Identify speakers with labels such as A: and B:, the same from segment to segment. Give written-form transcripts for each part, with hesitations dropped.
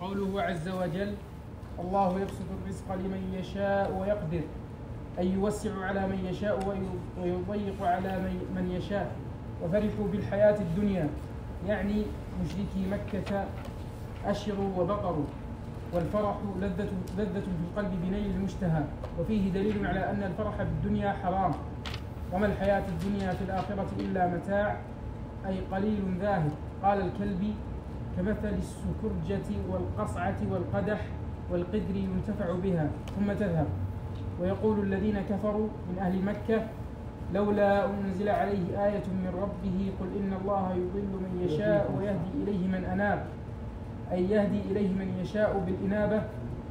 A: قوله عز وجل: الله يبسط الرزق لمن يشاء ويقدر، أي يوسع على من يشاء ويضيق على من يشاء. وفرحوا بالحياة الدنيا، يعني مشركي مكة أشروا وبقروا. والفرح لذة في القلب بنيل المشتهى، وفيه دليل على أن الفرح بالدنيا حرام. وما الحياة الدنيا في الآخرة إلا متاع، أي قليل ذاهب. قال الكلبي: كمثل السكرجة والقصعة والقدح والقدر ينتفع بها ثم تذهب. ويقول الذين كفروا من أهل مكة: لولا أنزل عليه آية من ربه، قل إن الله يضل من يشاء ويهدي إليه من أناب، أي يهدي إليه من يشاء بالإنابة.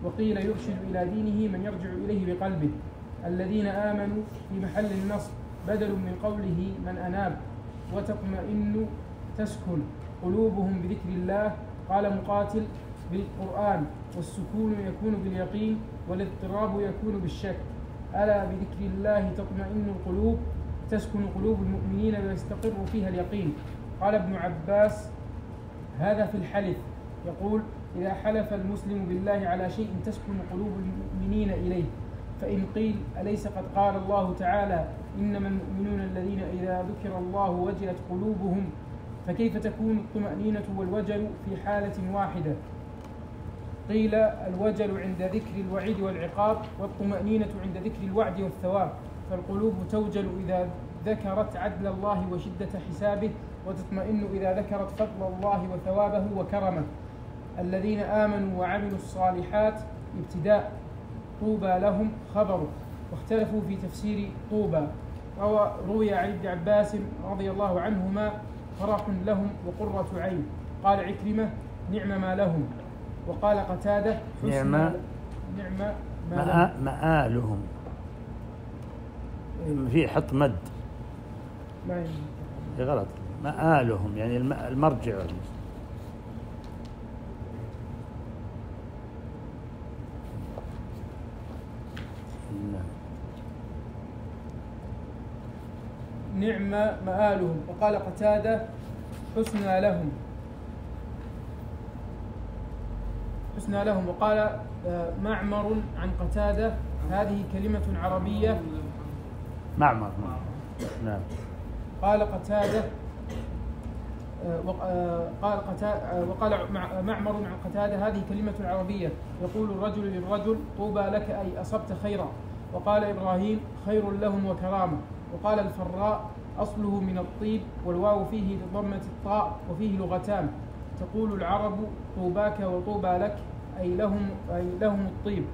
A: وقيل يرشد إلى دينه من يرجع إليه بقلبه. الذين آمنوا في محل النصب بدل من قوله من أناب. وتطمئن تسكن قلوبهم بذكر الله. قال مقاتل: بالقرآن، والسكون يكون باليقين والاضطراب يكون بالشك. ألا بذكر الله تطمئن القلوب، تسكن قلوب المؤمنين ويستقر فيها اليقين. قال ابن عباس: هذا في الحلف، يقول: إذا حلف المسلم بالله على شيء تسكن قلوب المؤمنين إليه. فإن قيل: أليس قد قال الله تعالى: إنما المؤمنون الذين إذا ذكر الله وجلت قلوبهم، فكيف تكون الطمأنينة والوجل في حالة واحدة؟ قيل: الوجل عند ذكر الوعيد والعقاب، والطمأنينة عند ذكر الوعد والثواب. فالقلوب توجل إذا ذكرت عدل الله وشدة حسابه، وتطمئن إذا ذكرت فضل الله وثوابه وكرمه. الذين آمنوا وعملوا الصالحات ابتداء، طوبى لهم خبر. واختلفوا في تفسير طوبى. روي عن ابن عباس رضي الله عنهما: فرح لهم وقرة عين. قال عكرمة: نعم ما لهم. وقال قتادة:
B: نعم مآلهم. في حط مد غلط. مآلهم يعني المرجع.
A: نعم مآلهم. وقال قتادة: حسنى لهم. وقال معمر عن قتادة: هذه كلمة عربية.
B: معمر نعم.
A: قال قتادة وقال معمر عن قتادة: هذه كلمة عربية يقول الرجل للرجل: طوبى لك، أي أصبت خيرا. وقال إبراهيم: خير لهم وكرامة. وقال الفراء: أصله من الطيب، والواو فيه لضمة الطاء، وفيه لغتان. تقول العرب: طوباك وطوبى لك، أي لهم الطيب.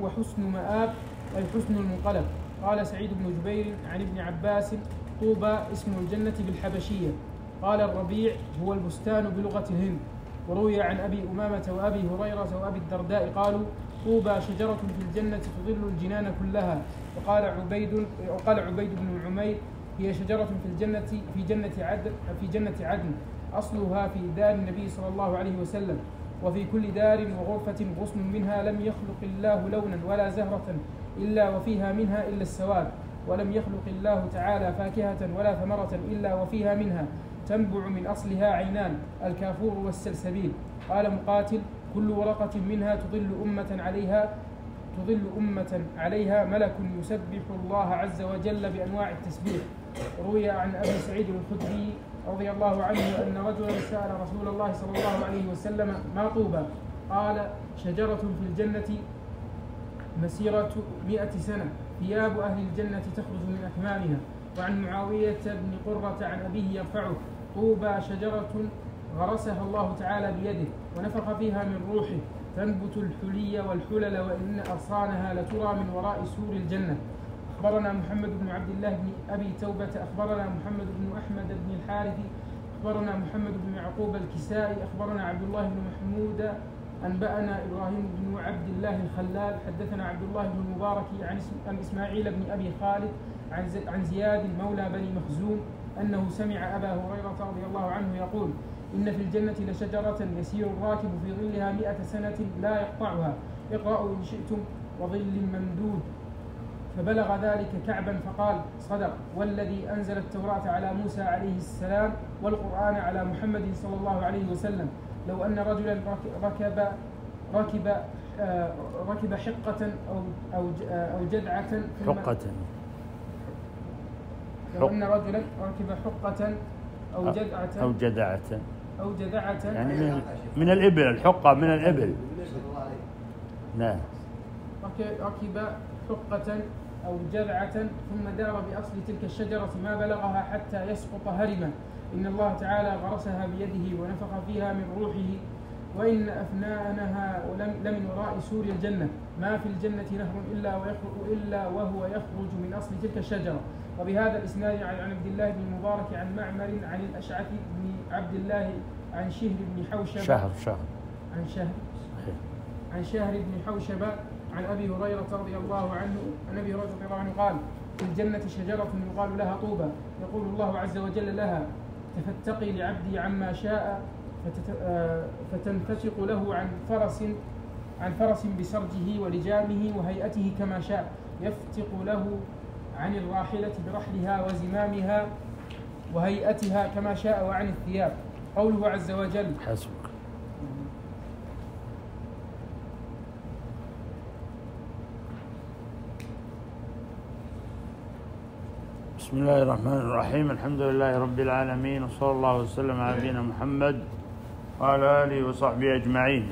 A: وحسن مآب، أي حسن المنقلب. قال سعيد بن جبير عن ابن عباس: طوبى اسم الجنة بالحبشية. قال الربيع: هو البستان بلغة الهند. وروي عن أبي أمامة وأبي هريرة وأبي الدرداء قالوا: طوبى شجرة في الجنة تظل الجنان كلها. وقال عبيد بن عمير: هي شجرة في جنة عدن، أصلها في دار النبي صلى الله عليه وسلم. وفي كل دار وغرفة غصن منها لم يخلق الله لونا ولا زهرة إلا وفيها منها إلا السواد. ولم يخلق الله تعالى فاكهة ولا ثمرة إلا وفيها منها تنبع من أصلها عينان، الكافور والسلسبيل. قال مقاتل: كل ورقة منها تظل أمة عليها ملك يسبح الله عز وجل بأنواع التسبيح. روي عن أبي سعيد الخدري رضي الله عنه أن رجلا سأل رسول الله صلى الله عليه وسلم: ما طوبى؟ قال: شجرة في الجنة مسيرة 100 سنة، ثياب أهل الجنة تخرج من أكمامها. وعن معاوية بن قرة عن أبيه يرفعه: طوبى شجرة غرسها الله تعالى بيده ونفخ فيها من روحه، تنبت الحلي والحلل، وإن أغصانها لترى من وراء سور الجنة. أخبرنا محمد بن عبد الله بن أبي توبة أخبرنا محمد بن أحمد بن الحارث أخبرنا محمد بن يعقوب الكسائي أخبرنا عبد الله بن محمود أنبأنا إبراهيم بن عبد الله الخلال حدثنا عبد الله بن المبارك عن إسماعيل بن أبي خالد عن زياد مولى بني مخزوم أنه سمع أبا هريرة رضي الله عنه يقول: إن في الجنة لشجرة يسير الراكب في ظلها 100 سنة لا يقطعها، اقرأوا إن شئتم، وظل ممدود. فبلغ ذلك كعبا فقال: صدق، والذي أنزل التوراة على موسى عليه السلام والقرآن على محمد صلى الله عليه وسلم. لو أن رجلا ركب حقة أو جدعة
B: حقة.
A: لو أن رجلا ركب حقة أو جدعة
B: يعني من الإبل، الحقة من الإبل. نعم.
A: ركب حقة أو جذعة ثم دار بأصل تلك الشجرة ما بلغها حتى يسقط هرما، إن الله تعالى غرسها بيده ونفخ فيها من روحه، وإن أفنانها لمن وراء سور الجنة، ما في الجنة نهر إلا وهو يخرج من أصل تلك الشجرة. وبهذا الإسناد عن عبد الله بن المبارك عن معمر عن الأشعث بن عبد الله عن شهر بن حوشب عن شهر بن حوشب عن أبي هريرة رضي الله عنه قال: في الجنة شجرة يقال لها طوبى، يقول الله عز وجل لها: تفتقي لعبدي عما شاء، فتنفتق له عن فرس بسرجه ولجامه وهيئته كما شاء، يفتق له عن الراحلة برحلها وزمامها وهيئتها كما شاء، وعن الثياب. قوله عز وجل:
B: حسبك. بسم الله الرحمن الرحيم، الحمد لله رب العالمين، وصلى الله وسلم على نبينا محمد وعلى آله وصحبه أجمعين.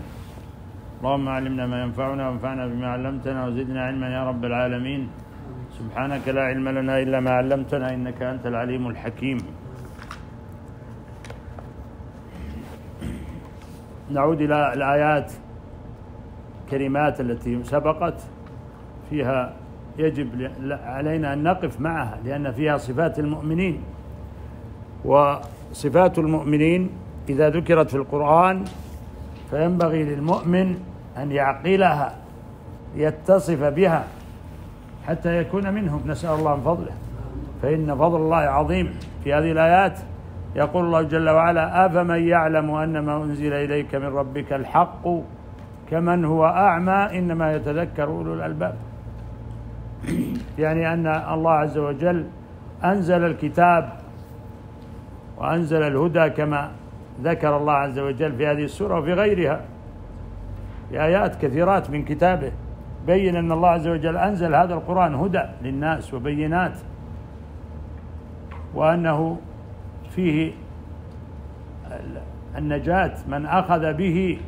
B: اللهم علمنا ما ينفعنا وانفعنا بما علمتنا وزدنا علما يا رب العالمين. سبحانك لا علم لنا إلا ما علمتنا إنك أنت العليم الحكيم. نعود إلى الآيات الكريمات التي سبقت، فيها يجب علينا أن نقف معها لأن فيها صفات المؤمنين، وصفات المؤمنين إذا ذكرت في القرآن فينبغي للمؤمن أن يعقلها يتصف بها حتى يكون منهم، نسأل الله من فضله، فإن فضل الله عظيم. في هذه الآيات يقول الله جل وعلا: أفمن يعلم أن ما أنزل إليك من ربك الحق كمن هو أعمى إنما يتذكر أولو الألباب. يعني أن الله عز وجل أنزل الكتاب وأنزل الهدى كما ذكر الله عز وجل في هذه السورة وفي غيرها، في آيات كثيرات من كتابه بين أن الله عز وجل أنزل هذا القرآن هدى للناس وبينات، وأنه فيه النجاة، من أخذ به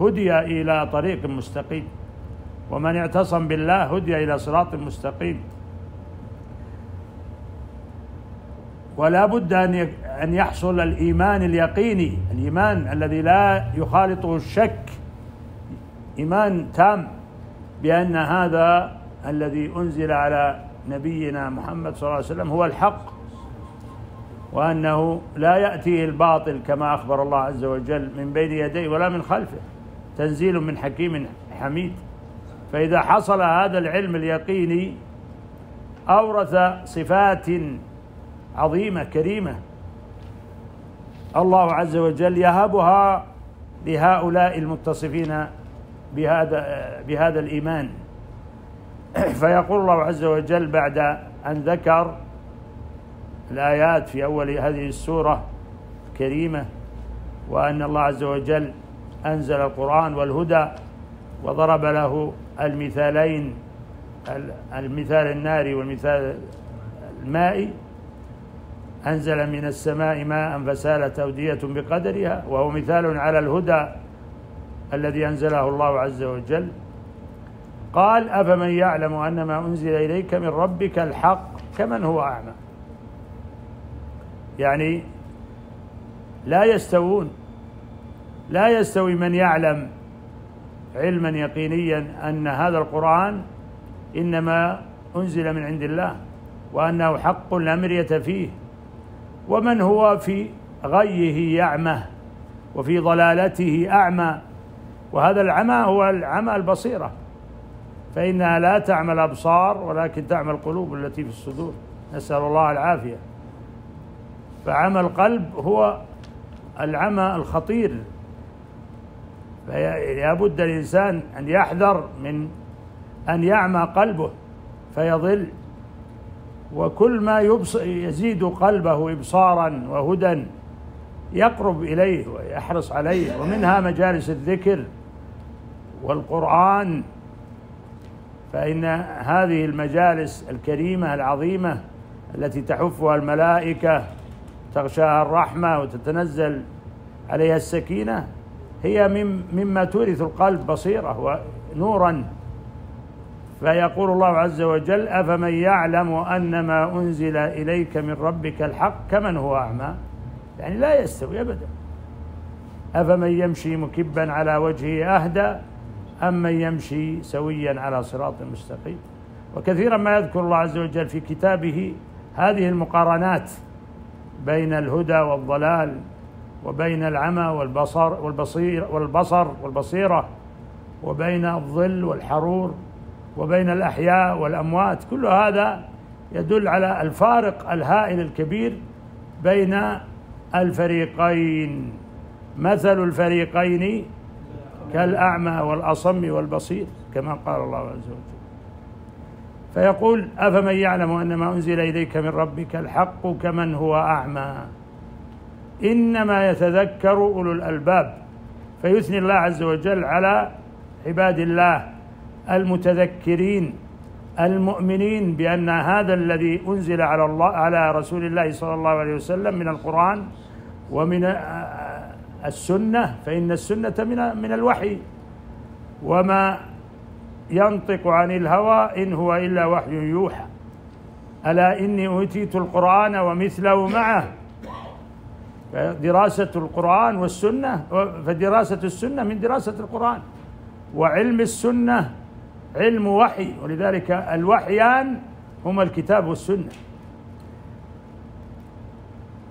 B: هدي إلى طريق مستقيم، ومن اعتصم بالله هدي إلى صراط مستقيم. ولا بد أن يحصل الإيمان اليقيني، الإيمان الذي لا يخالطه الشك، إيمان تام بأن هذا الذي أنزل على نبينا محمد صلى الله عليه وسلم هو الحق، وأنه لا يأتيه الباطل كما أخبر الله عز وجل من بين يديه ولا من خلفه، تنزيل من حكيم حميد. فإذا حصل هذا العلم اليقيني أورث صفات عظيمة كريمة الله عز وجل يهبها لهؤلاء المتصفين بهذا الإيمان. فيقول الله عز وجل بعد أن ذكر الآيات في أول هذه السورة الكريمة وأن الله عز وجل أنزل القرآن والهدى وضرب له المثالين، المثال الناري والمثال المائي، أنزل من السماء ماء فسالت أودية بقدرها، وهو مثال على الهدى الذي أنزله الله عز وجل. قال: أفمن يعلم أن ما أنزل إليك من ربك الحق كمن هو أعمى. يعني لا يستوي من يعلم علما يقينيا أن هذا القرآن إنما أنزل من عند الله وأنه حق لا مرية فيه، ومن هو في غيه يعمى وفي ضلالته أعمى. وهذا العمى هو العمى البصيرة، فإنها لا تعمى الأبصار ولكن تعمى القلوب التي في الصدور، نسأل الله العافية. فعمى القلب هو العمى الخطير، فلا بد الإنسان أن يحذر من أن يعمى قلبه فيضل، وكل ما يزيد قلبه إبصارا وهدى يقرب إليه ويحرص عليه، ومنها مجالس الذكر والقرآن. فإن هذه المجالس الكريمة العظيمة التي تحفها الملائكة تغشاها الرحمة وتتنزل عليها السكينة هي مما تورث القلب بصيرة ونورا. فيقول الله عز وجل: أفمن يعلم أن ما أنزل إليك من ربك الحق كمن هو أعمى. يعني لا يستوي أبدا. أفمن يمشي مكبا على وجهه أهدى أم من يمشي سويا على صراط مستقيم. وكثيرا ما يذكر الله عز وجل في كتابه هذه المقارنات بين الهدى والضلال، وبين العمى والبصيرة، وبين الظل والحرور، وبين الأحياء والأموات. كل هذا يدل على الفارق الهائل الكبير بين الفريقين. مثل الفريقين كالأعمى والأصم والبصير، كما قال الله عز وجل. فيقول: أفمن يعلم أن ما أنزل إليك من ربك الحق كمن هو أعمى إنما يتذكر أولو الألباب. فيثني الله عز وجل على عباد الله المتذكرين المؤمنين بأن هذا الذي أنزل على رسول الله صلى الله عليه وسلم من القرآن ومن السنة، فإن السنة من الوحي، وما ينطق عن الهوى إن هو إلا وحي يوحى. ألا إني أوتيت القرآن ومثله معه. دراسة القرآن والسنة، فدراسة السنة من دراسة القرآن، وعلم السنة علم وحي، ولذلك الوحيان هما الكتاب والسنة.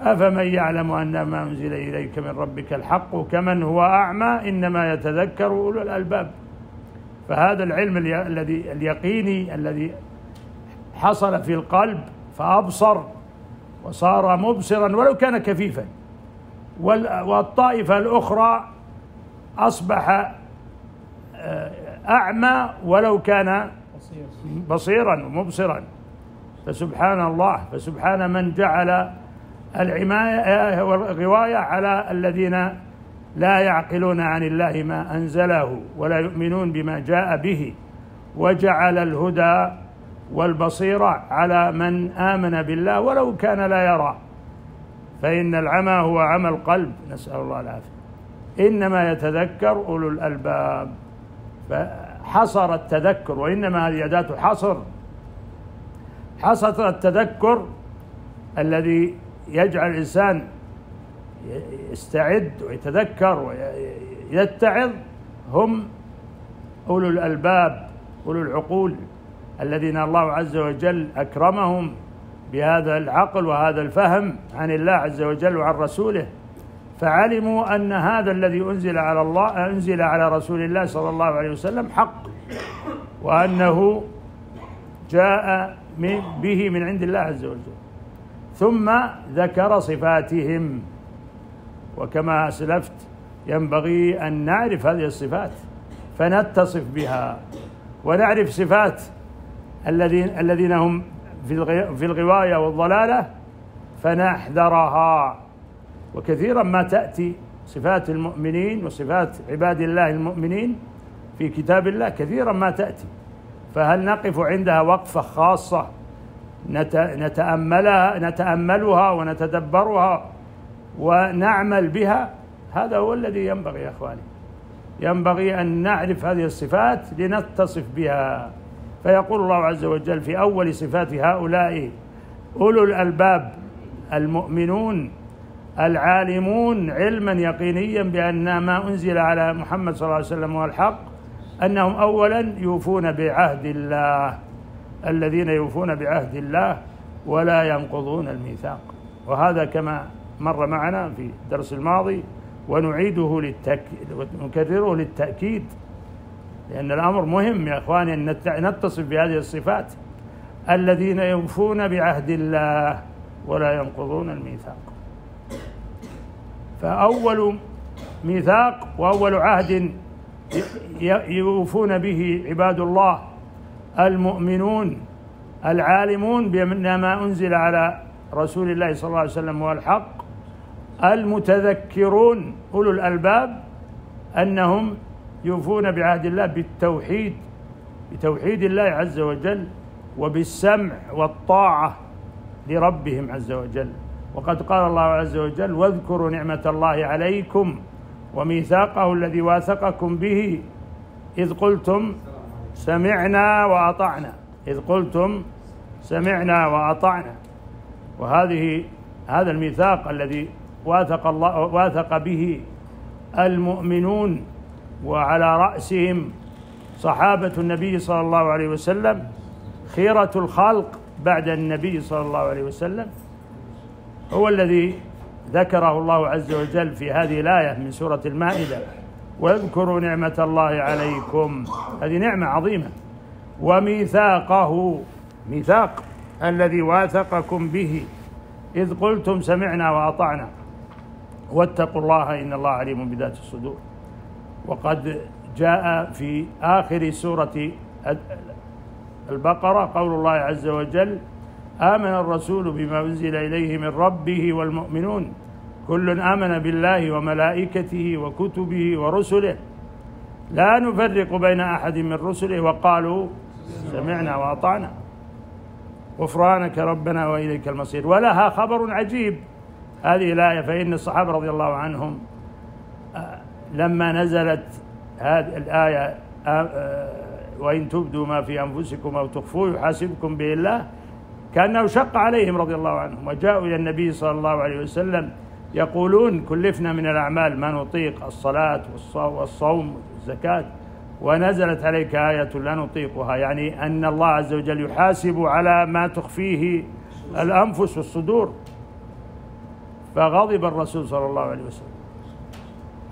B: أفمن يعلم أن ما أنزل إليك من ربك الحق كمن هو أعمى إنما يتذكر أولو الألباب. فهذا العلم اليقيني الذي حصل في القلب فأبصر وصار مبصرا ولو كان كفيفا، والطائفة الأخرى أصبح أعمى ولو كان بصيرا ومبصرا. فسبحان الله، فسبحان من جعل العماية والغواية على الذين لا يعقلون عن الله ما أنزله ولا يؤمنون بما جاء به، وجعل الهدى والبصيرة على من آمن بالله ولو كان لا يرى. فإن العمى هو عمى القلب، نسأل الله العافية. إنما يتذكر أولو الألباب. فحصر التذكر، وإنما هذه أداة حصر، حصر التذكر الذي يجعل الإنسان يستعد ويتذكر ويتعظ هم أولو الألباب، أولو العقول، الذين الله عز وجل أكرمهم بهذا العقل وهذا الفهم عن الله عز وجل وعن رسوله، فعلموا أن هذا الذي أنزل على رسول الله صلى الله عليه وسلم حق، وأنه جاء به من عند الله عز وجل. ثم ذكر صفاتهم، وكما أسلفت ينبغي أن نعرف هذه الصفات فنتصف بها، ونعرف صفات الذين هم في الغواية والضلالة فنحذرها. وكثيرا ما تأتي صفات المؤمنين وصفات عباد الله المؤمنين في كتاب الله، كثيرا ما تأتي، فهل نقف عندها وقفة خاصة نتأملها ونتدبرها ونعمل بها؟ هذا هو الذي ينبغي يا أخواني. ينبغي أن نعرف هذه الصفات لنتصف بها. فيقول الله عز وجل في أول صفات هؤلاء أولو الألباب المؤمنون العالمون علما يقينيا بأن ما أنزل على محمد صلى الله عليه وسلم هو الحق، أنهم أولا يوفون بعهد الله، الذين يوفون بعهد الله ولا ينقضون الميثاق. وهذا كما مر معنا في الدرس الماضي، ونعيده ونكرره للتأكيد، لأن الأمر مهم يا أخواني أن نتصف بهذه الصفات، الذين يوفون بعهد الله ولا ينقضون الميثاق. فأول ميثاق وأول عهد يوفون به عباد الله المؤمنون العالمون بأن ما أنزل على رسول الله صلى الله عليه وسلم هو الحق، المتذكرون أولو الألباب أنهم يوفون بعهد الله بالتوحيد، بتوحيد الله عز وجل، وبالسمع والطاعة لربهم عز وجل. وقد قال الله عز وجل: واذكروا نعمة الله عليكم وميثاقه الذي واثقكم به إذ قلتم سمعنا وأطعنا، إذ قلتم سمعنا وأطعنا. هذا الميثاق الذي واثق به المؤمنون، وعلى رأسهم صحابة النبي صلى الله عليه وسلم، خيرة الخلق بعد النبي صلى الله عليه وسلم، هو الذي ذكره الله عز وجل في هذه الآية من سورة المائدة: واذكروا نعمة الله عليكم. هذه نعمة عظيمة. وميثاقه، ميثاق الذي واثقكم به إذ قلتم سمعنا وأطعنا واتقوا الله إن الله عليم بذات الصدور. وقد جاء في آخر سورة البقرة قول الله عز وجل: آمن الرسول بما أنزل إليه من ربه والمؤمنون كل آمن بالله وملائكته وكتبه ورسله لا نفرق بين أحد من رسله وقالوا سمعنا وأطعنا غفرانك ربنا وإليك المصير. ولها خبر عجيب هذه الآية، فإن الصحابة رضي الله عنهم لما نزلت هذه الآية: وإن تبدوا ما في أنفسكم أو تخفوه يحاسبكم به الله، كأنه شق عليهم رضي الله عنهم، وجاءوا إلى النبي صلى الله عليه وسلم يقولون: كلفنا من الأعمال ما نطيق، الصلاة والصوم والزكاة، ونزلت عليك آية لا نطيقها، يعني أن الله عز وجل يحاسب على ما تخفيه الأنفس والصدور. فغضب الرسول صلى الله عليه وسلم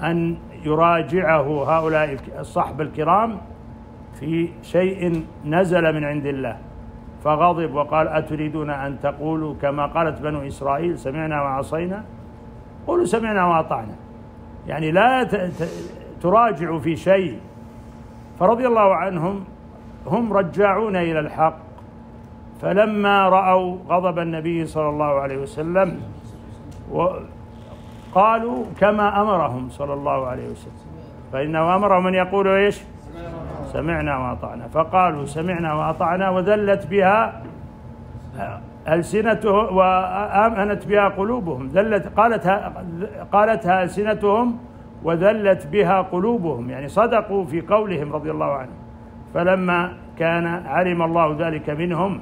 B: أن يراجعه هؤلاء الصحب الكرام في شيء نزل من عند الله، فغضب وقال: أتريدون أن تقولوا كما قالت بنو إسرائيل سمعنا وعصينا؟ قولوا سمعنا وأطعنا، يعني لا تراجعوا في شيء. فرضي الله عنهم هم رجاعون إلى الحق، فلما رأوا غضب النبي صلى الله عليه وسلم قالوا كما أمرهم صلى الله عليه وسلم، فإنه أمرهم أن يقولوا إيش؟ سمعنا وأطعنا. فقالوا سمعنا وأطعنا وذلت بها ألسنتهم وآمنت بها قلوبهم، قالتها ألسنتهم وذلت بها قلوبهم، يعني صدقوا في قولهم رضي الله عنهم. فلما كان علم الله ذلك منهم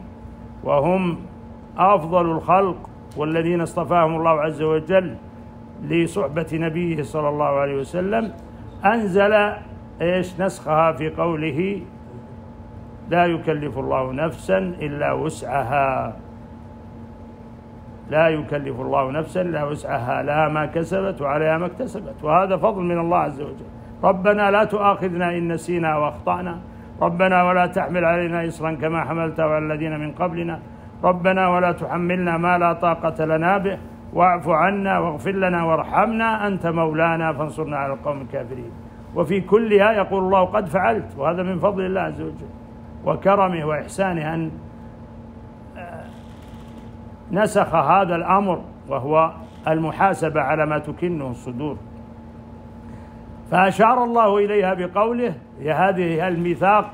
B: وهم أفضل الخلق والذين اصطفاهم الله عز وجل لصحبة نبيه صلى الله عليه وسلم، أنزل نسخها في قوله: لا يكلف الله نفسا إلا وسعها، لا يكلف الله نفسا إلا وسعها، لها ما كسبت وعليها ما اكتسبت. وهذا فضل من الله عز وجل. ربنا لا تؤاخذنا إن نسينا وأخطأنا، ربنا ولا تحمل علينا إصرا كما حملته على الذين من قبلنا، ربنا ولا تحملنا ما لا طاقة لنا به، واعف عنا واغفر لنا وارحمنا أنت مولانا فانصرنا على القوم الكافرين. وفي كلها يقول الله: قد فعلت. وهذا من فضل الله عز وجل وكرمه وإحسانه أن نسخ هذا الأمر، وهو المحاسبة على ما تكنه الصدور. فأشار الله إليها بقوله: هذه الميثاق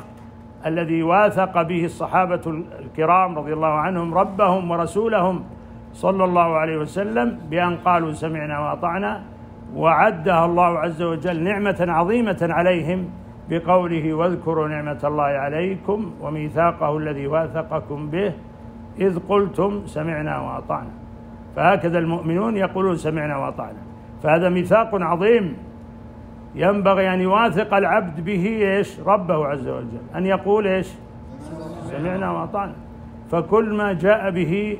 B: الذي واثق به الصحابة الكرام رضي الله عنهم ربهم ورسولهم صلى الله عليه وسلم بأن قالوا سمعنا وأطعنا، وعدها الله عز وجل نعمة عظيمة عليهم بقوله: واذكروا نعمة الله عليكم وميثاقه الذي واثقكم به إذ قلتم سمعنا وأطعنا. فهكذا المؤمنون يقولون سمعنا وأطعنا. فهذا ميثاق عظيم ينبغي أن يواثق العبد به ربه عز وجل، أن يقول سمعنا وأطعنا. فكل ما جاء به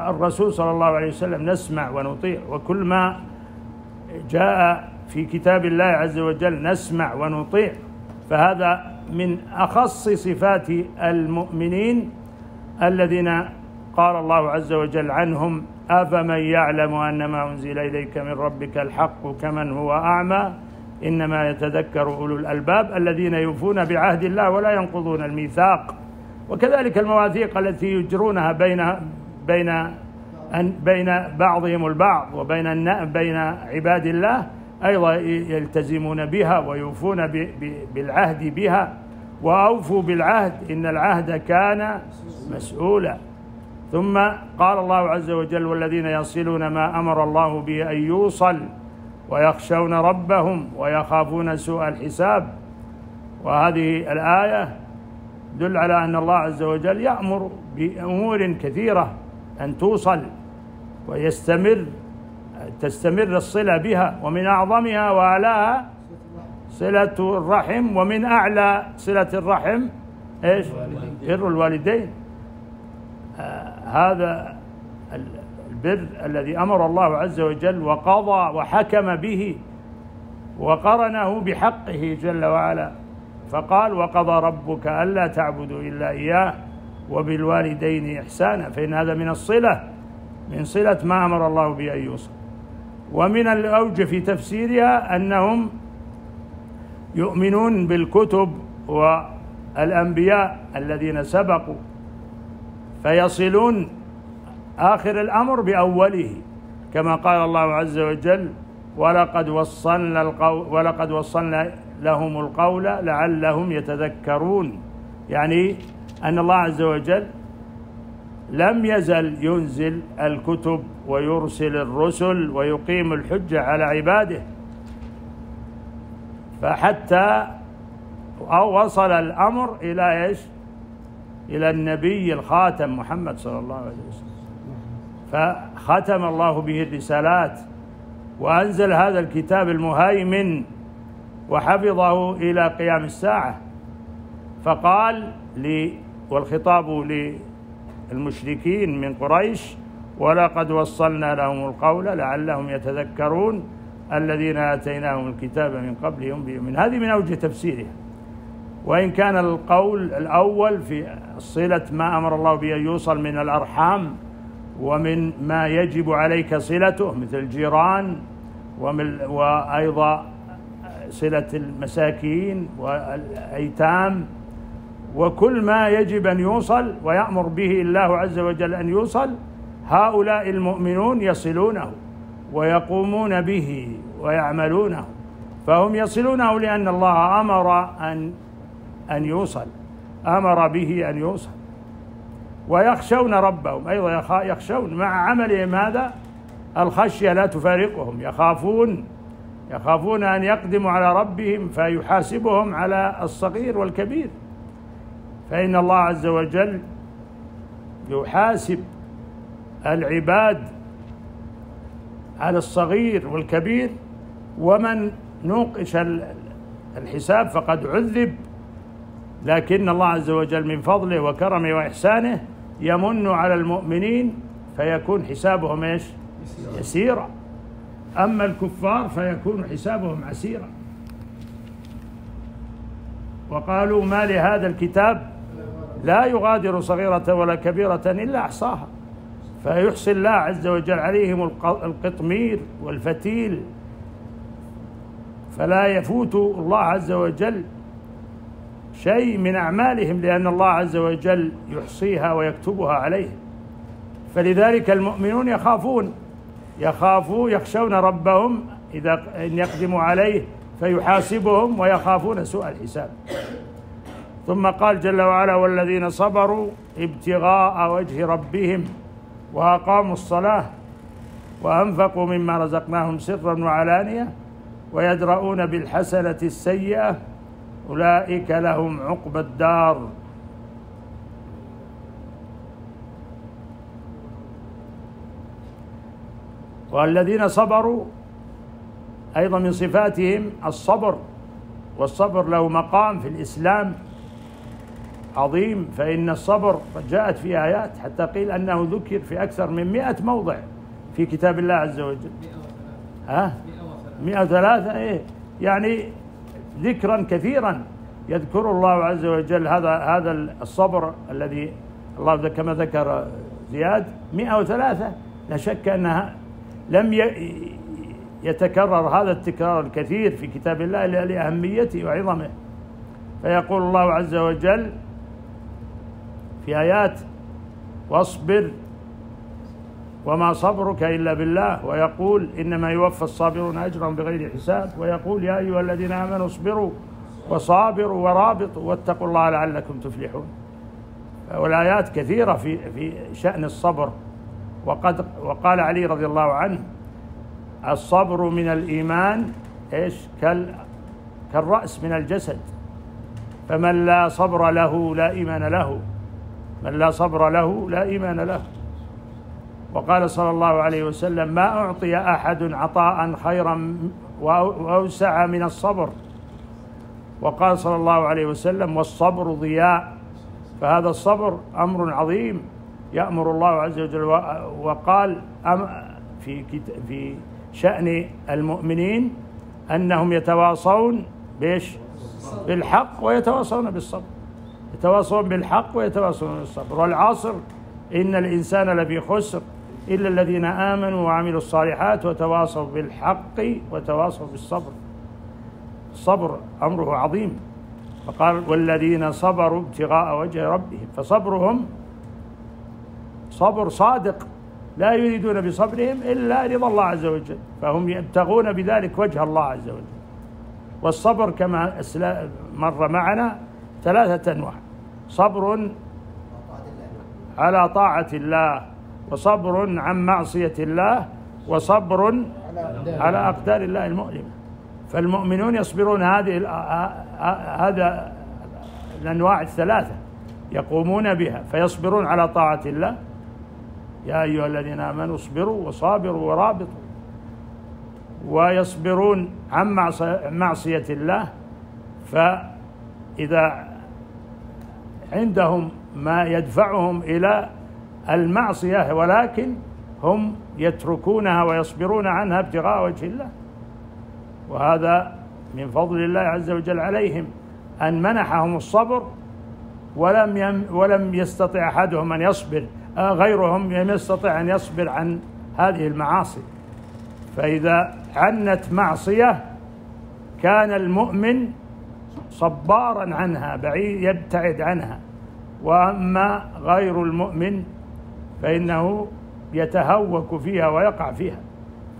B: الرسول صلى الله عليه وسلم نسمع ونطيع، وكل ما جاء في كتاب الله عز وجل نسمع ونطيع. فهذا من أخص صفات المؤمنين الذين قال الله عز وجل عنهم: أفمن يعلم أن ما أنزل إليك من ربك الحق كمن هو أعمى إنما يتذكر أولو الألباب الذين يوفون بعهد الله ولا ينقضون الميثاق. وكذلك المواثيق التي يجرونها بين أن بين بعضهم البعض بين عباد الله أيضا يلتزمون بها ويوفون بالعهد بها. وأوفوا بالعهد إن العهد كان مسؤولا. ثم قال الله عز وجل: والذين يصلون ما أمر الله به أن يوصل ويخشون ربهم ويخافون سوء الحساب. وهذه الآية تدل على أن الله عز وجل يأمر بأمور كثيرة أن توصل تستمر الصلة بها، ومن أعظمها وأعلاها صلة الرحم، ومن أعلى صلة الرحم إيش؟ بر الوالدين. هذا البر الذي أمر الله عز وجل وقضى وحكم به وقرنه بحقه جل وعلا، فقال: وقضى ربك ألا تعبدوا إلا إياه وبالوالدين إحسانا. فإن هذا من صلة ما أمر الله به أن يوصل. ومن الأوجه في تفسيرها أنهم يؤمنون بالكتب والأنبياء الذين سبقوا، فيصلون آخر الأمر بأوله، كما قال الله عز وجل: ولقد وصلنا لهم القول لعلهم يتذكرون. يعني أن الله عز وجل لم يزل ينزل الكتب ويرسل الرسل ويقيم الحجة على عباده، فحتى وصل الأمر إلى إيش؟ إلى النبي الخاتم محمد صلى الله عليه وسلم، فختم الله به الرسالات وأنزل هذا الكتاب المهيمن وحفظه إلى قيام الساعة. فقال والخطاب للمشركين من قريش: ولقد وصلنا لهم القول لعلهم يتذكرون الذين آتيناهم الكتاب من قبلهم بيؤمنون. هذه من أوجه تفسيرها. وإن كان القول الأول في صلة ما أمر الله به أن يوصل من الأرحام ومن ما يجب عليك صلته مثل الجيران، وأيضا صلة المساكين والأيتام، وكل ما يجب أن يوصل ويأمر به الله عز وجل أن يوصل، هؤلاء المؤمنون يصلونه ويقومون به ويعملونه. فهم يصلونه لأن الله أمر أن يوصل، أمر به أن يوصل. ويخشون ربهم أيضا، يخشون مع عملهم هذا الخشية لا تفارقهم، يخافون أن يقدموا على ربهم فيحاسبهم على الصغير والكبير، فإن الله عز وجل يحاسب العباد على الصغير والكبير، ومن نوقش الحساب فقد عذب. لكن الله عز وجل من فضله وكرمه وإحسانه يمن على المؤمنين فيكون حسابهم إيش؟ يسيرا. أما الكفار فيكون حسابهم عسيرا. وقالوا: ما لهذا الكتاب لا يغادر صغيرة ولا كبيرة إلا أحصاها. فيحصي الله عز وجل عليهم القطمير والفتيل، فلا يفوت الله عز وجل شيء من أعمالهم، لأن الله عز وجل يحصيها ويكتبها عليهم. فلذلك المؤمنون يخشون ربهم إن يقدموا عليه فيحاسبهم، ويخافون سوء الحساب. ثم قال جل وعلا: والذين صبروا ابتغاء وجه ربهم وأقاموا الصلاة وأنفقوا مما رزقناهم سرا وعلانية ويدرؤون بالحسنة السيئة أولئك لهم عقبى الدار. والذين صبروا أيضا من صفاتهم الصبر، والصبر له مقام في الإسلام عظيم. فإن الصبر جاءت في آيات حتى قيل أنه ذكر في أكثر من 100 موضع في كتاب الله عز وجل. 103 إيه؟ يعني ذكرا كثيرا يذكر الله عز وجل هذا الصبر الذي الله كما ذكر زياد 103. لا شك أنها لم يتكرر هذا التكرار الكثير في كتاب الله لأهميته وعظمه. فيقول الله عز وجل في آيات: واصبر وما صبرك إلا بالله، ويقول إنما يوفى الصابرون أجرهم بغير حساب، ويقول يا أيها الذين آمنوا اصبروا وصابروا ورابطوا واتقوا الله لعلكم تفلحون. والآيات كثيرة في شأن الصبر. وقال علي رضي الله عنه الصبر من الإيمان إيش كالرأس من الجسد، فمن لا صبر له لا إيمان له، من لا صبر له لا إيمان له. وقال صلى الله عليه وسلم ما أعطي أحد عطاء خيرا وأوسع من الصبر. وقال صلى الله عليه وسلم والصبر ضياء. فهذا الصبر أمر عظيم يأمر الله عز وجل. وقال في شأن المؤمنين أنهم يتواصون بالحق ويتواصون بالصبر، يتواصون بالحق ويتواصون بالصبر. والعصر إن الإنسان لفي خسر إلا الذين آمنوا وعملوا الصالحات وتواصوا بالحق وتواصوا بالصبر. الصبر أمره عظيم. فقال والذين صبروا ابتغاء وجه ربهم، فصبرهم صبر صادق لا يريدون بصبرهم إلا رضا الله عز وجل، فهم يبتغون بذلك وجه الله عز وجل. والصبر كما مر معنا 3 أنواع: صبر على طاعة الله، وصبر عن معصية الله، وصبر على أقدار الله المؤلمة. فالمؤمنون يصبرون هذا الأنواع 3 يقومون بها، فيصبرون على طاعة الله يا أيها الذين آمنوا اصبروا وصابروا ورابطوا، ويصبرون عن معصية الله، فإذا عندهم ما يدفعهم إلى المعصية ولكن هم يتركونها ويصبرون عنها ابتغاء وجه الله. وهذا من فضل الله عز وجل عليهم أن منحهم الصبر، ولم يستطع أحدهم أن يصبر، غيرهم لم يستطع أن يصبر عن هذه المعاصي. فإذا عنت معصية كان المؤمن صبارا عنها بعيد يبتعد عنها، وأما غير المؤمن فإنه يتهوك فيها ويقع فيها.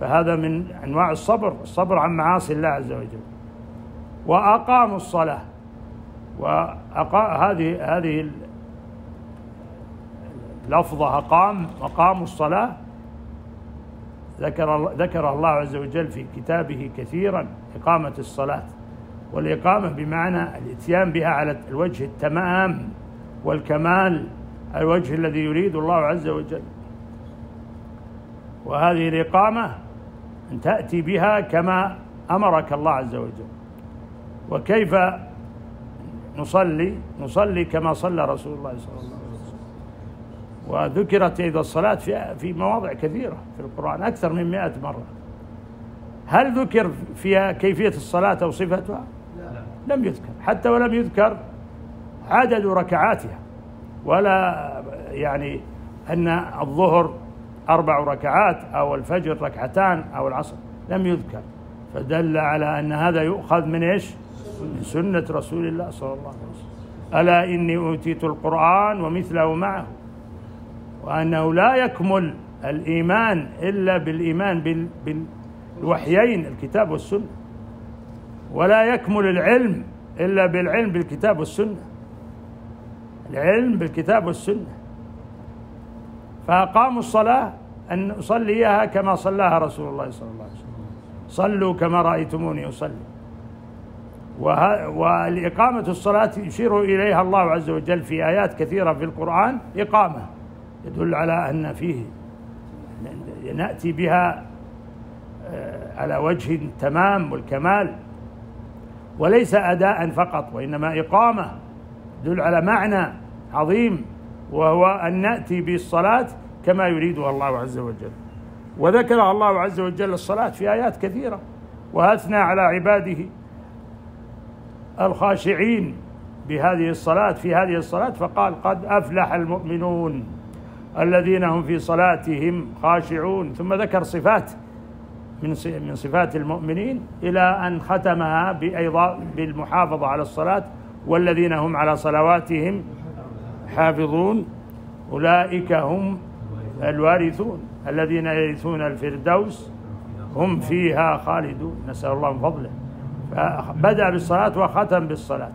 B: فهذا من أنواع الصبر عن معاصي الله عز وجل. وأقاموا الصلاة، هذه لفظة أقاموا الصلاة ذكر الله عز وجل في كتابه كثيرا إقامة الصلاة. والإقامة بمعنى الإتيان بها على الوجه التمام والكمال، الوجه الذي يريد الله عز وجل. وهذه الإقامة أن تأتي بها كما أمرك الله عز وجل. وكيف نصلي كما صلى رسول الله صلى الله عليه وسلم. وذكرت أيضا الصلاة في مواضع كثيرة في القرآن أكثر من 100 مرة. هل ذكر فيها كيفية الصلاة أو صفتها؟ لم يذكر، حتى ولم يذكر عدد ركعاتها، ولا يعني أن الظهر 4 ركعات أو الفجر 2 أو العصر، لم يذكر. فدل على أن هذا يؤخذ من إيش؟ من سنة رسول الله صلى الله عليه وسلم. ألا إني أوتيت القرآن ومثله معه، وأنه لا يكمل الإيمان إلا بالإيمان بالوحيين الكتاب والسنة، ولا يكمل العلم إلا بالعلم بالكتاب والسنة، العلم بالكتاب والسنة. فأقاموا الصلاة أن أصليها كما صلاها رسول الله صلى الله عليه وسلم، صلوا كما رأيتموني أصلي. والإقامة الصلاة يشير إليها الله عز وجل في آيات كثيرة في القرآن، إقامة يدل على أن فيه نأتي بها على وجه التمام والكمال، وليس أداء فقط، وإنما إقامة يدل على معنى عظيم، وهو أن نأتي بالصلاة كما يريدها الله عز وجل. وذكر الله عز وجل الصلاة في آيات كثيرة، وأثنى على عباده الخاشعين بهذه الصلاة في هذه الصلاة، فقال قد أفلح المؤمنون الذين هم في صلاتهم خاشعون. ثم ذكر صفات من صفات المؤمنين إلى أن ختمها بالمحافظة على الصلاة: والذين هم على صلواتهم حافظون أولئك هم الوارثون الذين يرثون الفردوس هم فيها خالدون، نسأل الله من فضله. فبدأ بالصلاة وختم بالصلاة.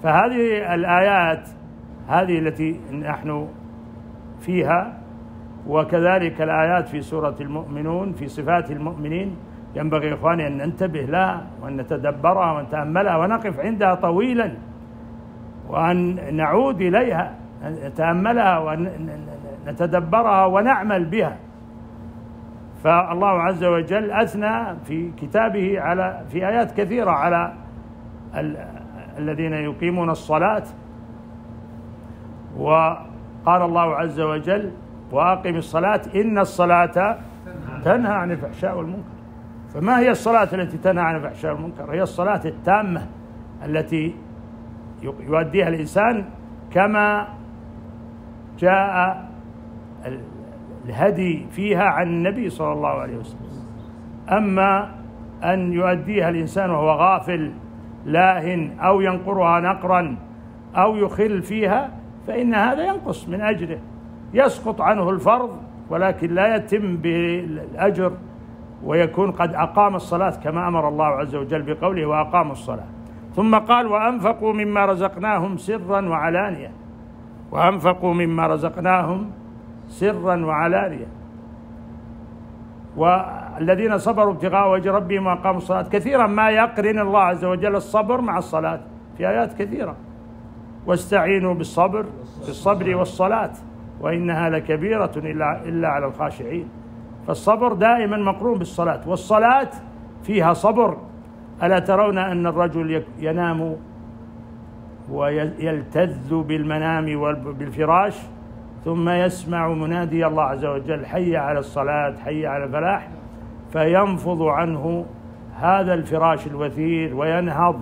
B: فهذه الآيات هذه التي نحن فيها، وكذلك الآيات في سورة المؤمنون في صفات المؤمنين، ينبغي إخواني أن ننتبه لها وأن نتدبرها ونتأملها ونقف عندها طويلا، وأن نعود إليها نتأملها ونتدبرها ونعمل بها. فالله عز وجل أثنى في كتابه في آيات كثيرة على الذين يقيمون الصلاة، وقال الله عز وجل: وأقم الصلاة إن الصلاة تنهى عن الفحشاء والمنكر. فما هي الصلاة التي تنهى عن الفحشاء والمنكر؟ هي الصلاة التامة التي يؤديها الإنسان كما جاء الهدي فيها عن النبي صلى الله عليه وسلم. أما أن يؤديها الإنسان وهو غافل لاهٍ أو ينقرها نقرا أو يخل فيها، فإن هذا ينقص من أجره، يسقط عنه الفرض ولكن لا يتم بالأجر، ويكون قد أقام الصلاة كما أمر الله عز وجل بقوله: وأقاموا الصلاة. ثم قال: وأنفقوا مما رزقناهم سرا وعلانية. وأنفقوا مما رزقناهم سرا وعلانية. والذين صبروا ابتغاء وجه ربهم وأقاموا الصلاة، كثيرا ما يقرن الله عز وجل الصبر مع الصلاة في آيات كثيرة: واستعينوا بالصبر والصلاة وإنها لكبيرة إلا على الخاشعين. فالصبر دائما مقرون بالصلاة، والصلاة فيها صبر. ألا ترون أن الرجل ينام ويلتذ بالمنام وبالفراش، ثم يسمع منادي الله عز وجل: حي على الصلاة، حي على الفلاح، فينفض عنه هذا الفراش الوثير وينهض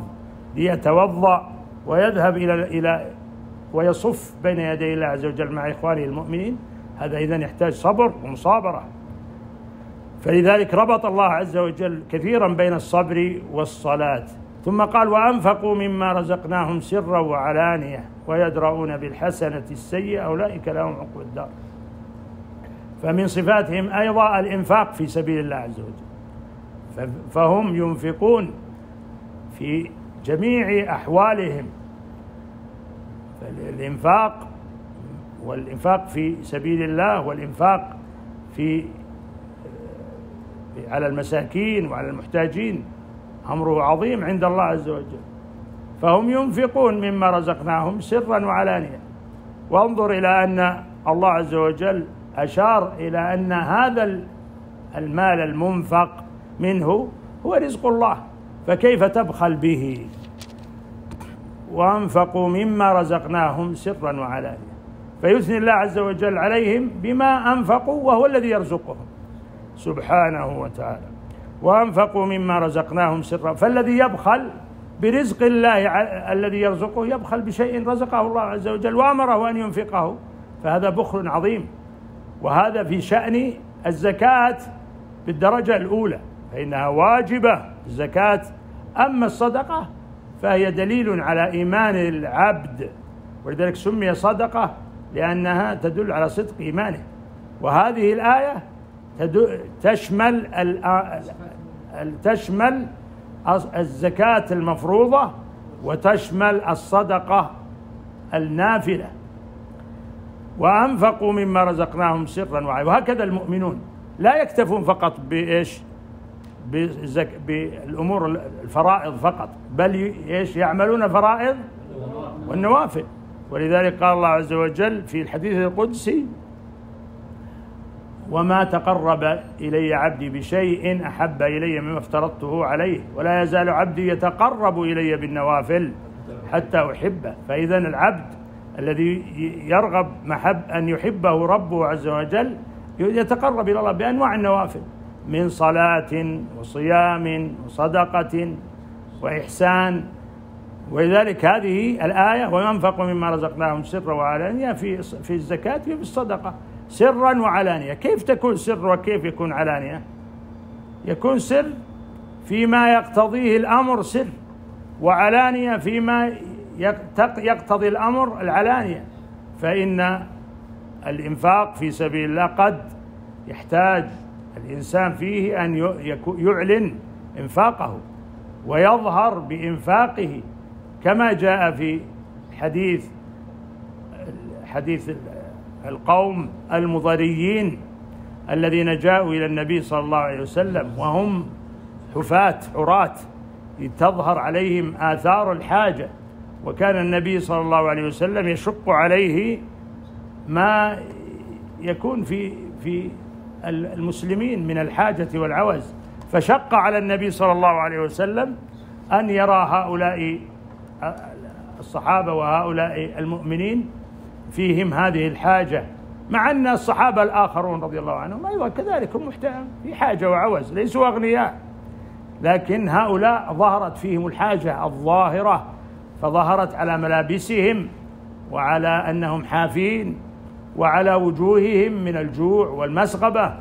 B: ليتوضأ ويذهب إلى ويصف بين يدي الله عز وجل مع إخوانه المؤمنين. هذا إذن يحتاج صبر ومصابرة. فلذلك ربط الله عز وجل كثيرا بين الصبر والصلاة. ثم قال: وأنفقوا مما رزقناهم سرا وعلانية ويدرؤون بالحسنة السيئة أولئك لهم عقبى الدار. فمن صفاتهم أيضا الإنفاق في سبيل الله عز وجل، فهم ينفقون في جميع أحوالهم. فالإنفاق والإنفاق في سبيل الله والإنفاق على المساكين وعلى المحتاجين أمره عظيم عند الله عز وجل. فهم ينفقون مما رزقناهم سرا وعلانية. وانظر إلى أن الله عز وجل أشار إلى أن هذا المال المنفق منه هو رزق الله، فكيف تبخل به؟ وأنفقوا مما رزقناهم سرا وعلانية، فيثني الله عز وجل عليهم بما أنفقوا وهو الذي يرزقهم سبحانه وتعالى. وأنفقوا مما رزقناهم سرا، فالذي يبخل برزق الله الذي يرزقه يبخل بشيء رزقه الله عز وجل وأمره أن ينفقه، فهذا بخل عظيم. وهذا في شأن الزكاة بالدرجة الأولى، فإنها واجبة الزكاة. أما الصدقة فهي دليل على إيمان العبد، ولذلك سمي صدقة لأنها تدل على صدق إيمانه. وهذه الآية تشمل الزكاة المفروضة وتشمل الصدقة النافلة. وأنفقوا مما رزقناهم سرا وعلانية. وهكذا المؤمنون لا يكتفون فقط بالأمور الفرائض فقط، بل يعملون فرائض والنوافل. ولذلك قال الله عز وجل في الحديث القدسي: وما تقرب إلي عبدي بشيء أحب إلي مما افترضته عليه ولا يزال عبدي يتقرب إلي بالنوافل حتى أحبه. فإذا العبد الذي يرغب أن يحبه ربه عز وجل يتقرب إلى الله بأنواع النوافل من صلاة وصيام وصدقة وإحسان. ولذلك هذه الآية: وينفقوا مما رزقناهم سرا وعلانية في الزكاة وفي الصدقة سرا وعلانية. كيف تكون سر وكيف يكون علانية؟ يكون سر فيما يقتضيه الأمر سر، وعلانية فيما يقتضي الأمر العلانية. فإن الإنفاق في سبيل الله قد يحتاج الإنسان فيه أن يعلن إنفاقه ويظهر بإنفاقه، كما جاء في حديث القوم المضريين الذين جاءوا إلى النبي صلى الله عليه وسلم وهم حفاة عراة تظهر عليهم آثار الحاجة، وكان النبي صلى الله عليه وسلم يشق عليه ما يكون في المسلمين من الحاجة والعوز، فشق على النبي صلى الله عليه وسلم أن يرى هؤلاء الصحابة وهؤلاء المؤمنين فيهم هذه الحاجة، مع أن الصحابة الآخرون رضي الله عنهم أيضا كذلك هم في حاجة وعوز، ليسوا أغنياء، لكن هؤلاء ظهرت فيهم الحاجة الظاهرة، فظهرت على ملابسهم وعلى أنهم حافين وعلى وجوههم من الجوع والمسغبة،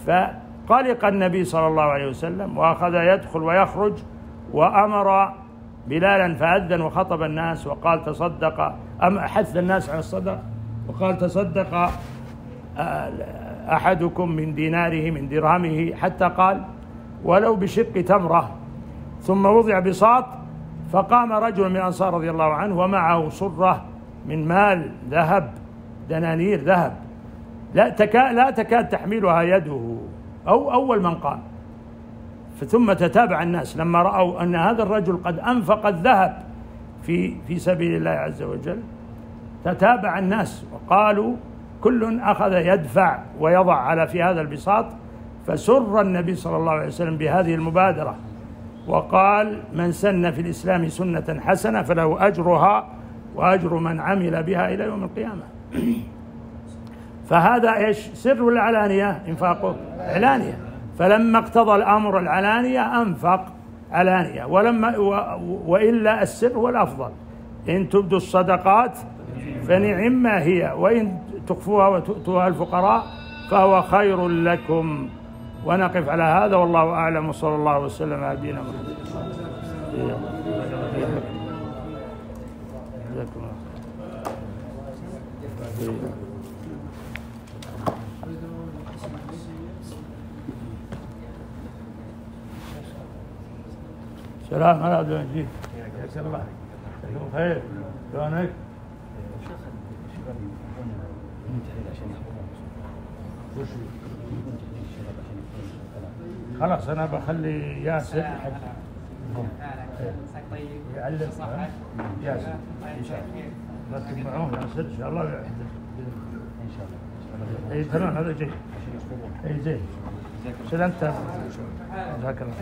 B: فقلق النبي صلى الله عليه وسلم وأخذ يدخل ويخرج، وأمر بلالا فأذن وخطب الناس وقال تصدق، حث الناس على الصدقة وقال تصدق أحدكم من ديناره من درهمه، حتى قال ولو بشق تمرة. ثم وضع بساط، فقام رجل من الأنصار رضي الله عنه ومعه صرة من مال ذهب، دنانير ذهب لا تكاد تحملها يده، أو أول من قام. ثم تتابع الناس لما رأوا أن هذا الرجل قد أنفق الذهب في سبيل الله عز وجل، تتابع الناس وقالوا كل أخذ يدفع ويضع في هذا البساط، فسر النبي صلى الله عليه وسلم بهذه المبادرة وقال من سن في الإسلام سنة حسنة فله أجرها وأجر من عمل بها إلى يوم القيامة. فهذا إيش سر العلانية؟ إنفاقه علانية، فلما اقتضى الأمر العلانية أنفق علانية، وإلا السر هو الأفضل، إن تبدوا الصدقات فنعم ما هي، وإن تخفوها وتؤتوها الفقراء فهو خير لكم. ونقف على هذا والله أعلم، وصلى الله وسلم على نبينا محمد. سلام على عبد المجيد، حياك الله، جزاكم خير، شلونك؟ خلاص أنا بخلي ياسر يعلم ياسر لا تجمعون ياسر إن شاء الله إن شاء الله. إي تمام هذا جيد. إي زين. سلامتك. جزاك الله.